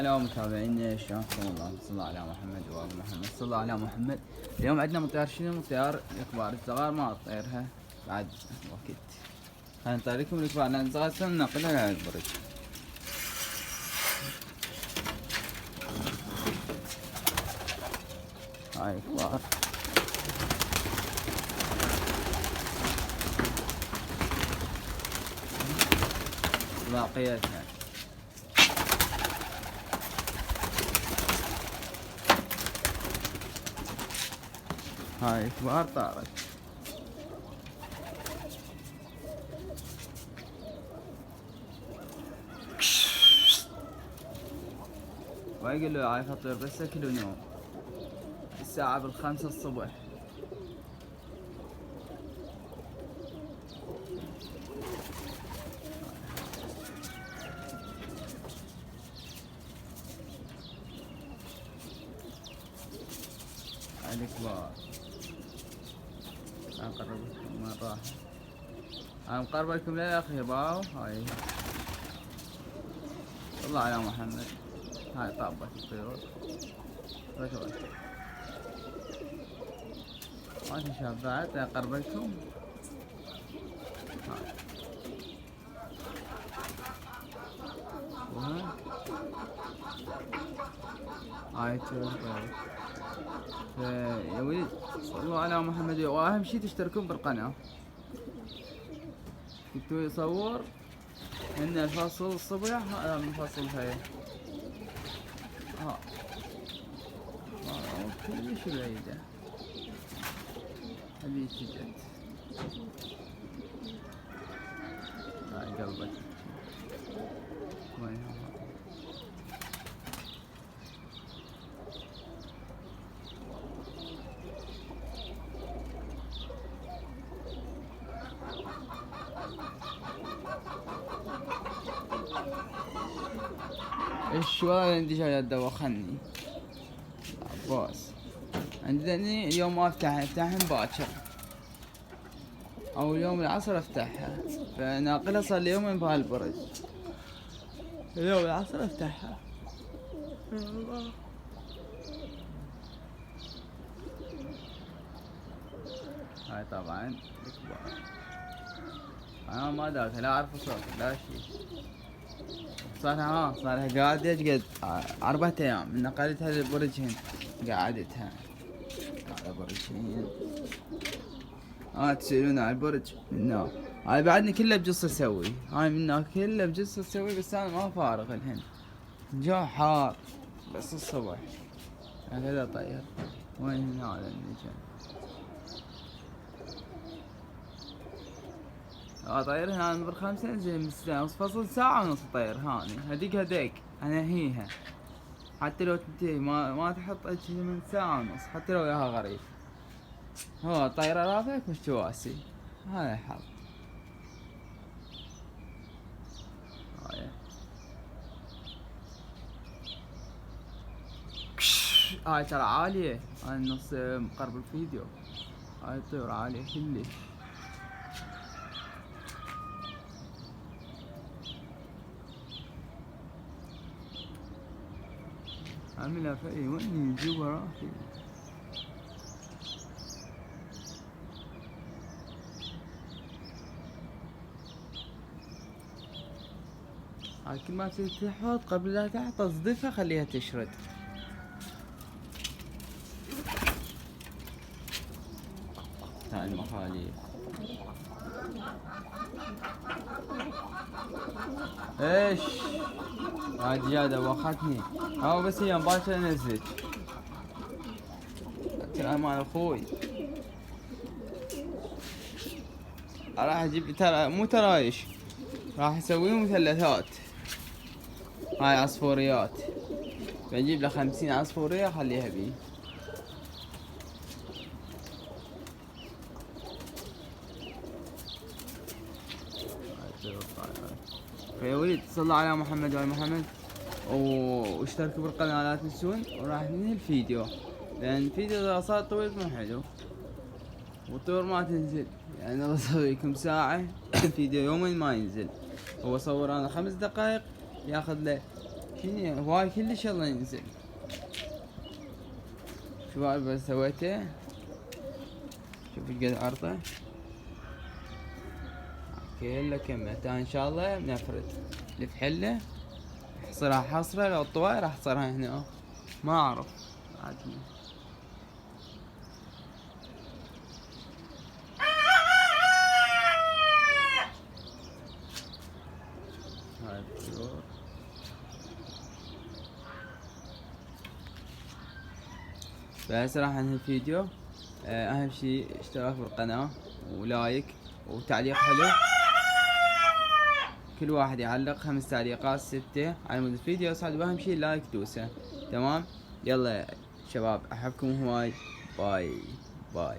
اليوم متابعينا شلونكم؟ الله صلى الله على محمد وآل محمد صلى الله على محمد. اليوم عندنا مطيار شنو؟ مطيار الكبار، الصغار ما نطيرها بعد وقت. خلينا نطير لكم الكبار لان الصغار ننقلها على البرج. هاي الكبار باقيتها. هاي كبار طارت. ويقول له هاي فطير بس كل يوم الساعة بالخمسة الصبح. هاي الكبار أقرب لكم مرة. أنا مقرب لكم للأخير باو. هاي الله على محمد. هاي طابت الطيور رجعت. ما في شابات أقرب لكم. هاي وهاي هاي طيور. يا ولد صلوا على محمد، واهم شي تشتركون بالقناة. كنتوا يصور ان الفصل الصبح هذا من فصل هاي. ها كلش بعيدة هذيك جت. هاي قلبت وينها. ايش والله عندي شغلات دوخني عباس. عندني اليوم ما افتحهم باكر او اليوم العصر افتحها، فناقلها صار لي يومين بهالبرج. اليوم العصر افتحها. هاي طبعا الكبار. انا ما داك لا اعرف صوت لا شيء. صارها قاعدة قد 4 ايام من نقلتها للبرج هنا. قعدتها على برج هنا. تسألون على البرج من هنا. هاي بعدني كله بجص اسوي. هاي من هناك كله بجص اسوي، بس انا ما فارغ الحين. الجو حار بس الصبح. هكذا طير. وين هنا على النجم. طير هنا نمبر 5 انزل من فصل ساعة ونص طير هاني. هذيك انهيها حتى لو تنتهي ما تحط اجهزة من ساعة ونص حتى لو وياها غريب. هو طيرة رافعك مش تواسي. هاي الحظ. هاي ترى عالية. هاي النص مقرب الفيديو. هاي الطيور عالية كلش. عاملها في وين جوا راسي. هاي كل ما تحط قبل لا تحط اصدفها خليها تشرد. هاي المخاليف. ايش هاي دجاجة دوختني. هاو بس هي باكر انزلك. كلام مال اخوي. راح اجيب ترى مو ترايش، راح اسويهم مثلثات. هاي عصفوريات. بجيب له 50 عصفورية اخليها بيه. يا ولد صلوا على محمد وآل محمد واشتركوا بالقناة لا تنسون. وراح ننهي الفيديو لان الفيديو اذا صار طويل مو حلو والطيور ما تنزل. يعني انا بسوي لكم ساعة فيديو يومين ما ينزل. هو صور انا 5 دقائق ياخذ له شنو هواي كلش يلا ينزل. شوف هذا بس سويته، شوف ايش قد عرضه كله كملته. ان شاء الله بنفرد الفحله احصرها حصره، لو طوال راح احصرها هنا ما اعرف عاد. هاي الطيور بس راح انهي الفيديو. اهم شي اشتراك بالقناة ولايك وتعليق حلو. كل واحد يعلق 5 تعليقات 6 على مود الفيديو يصعد، واهم شي لايك دوسه. تمام يلا شباب احبكم هواي. باي باي.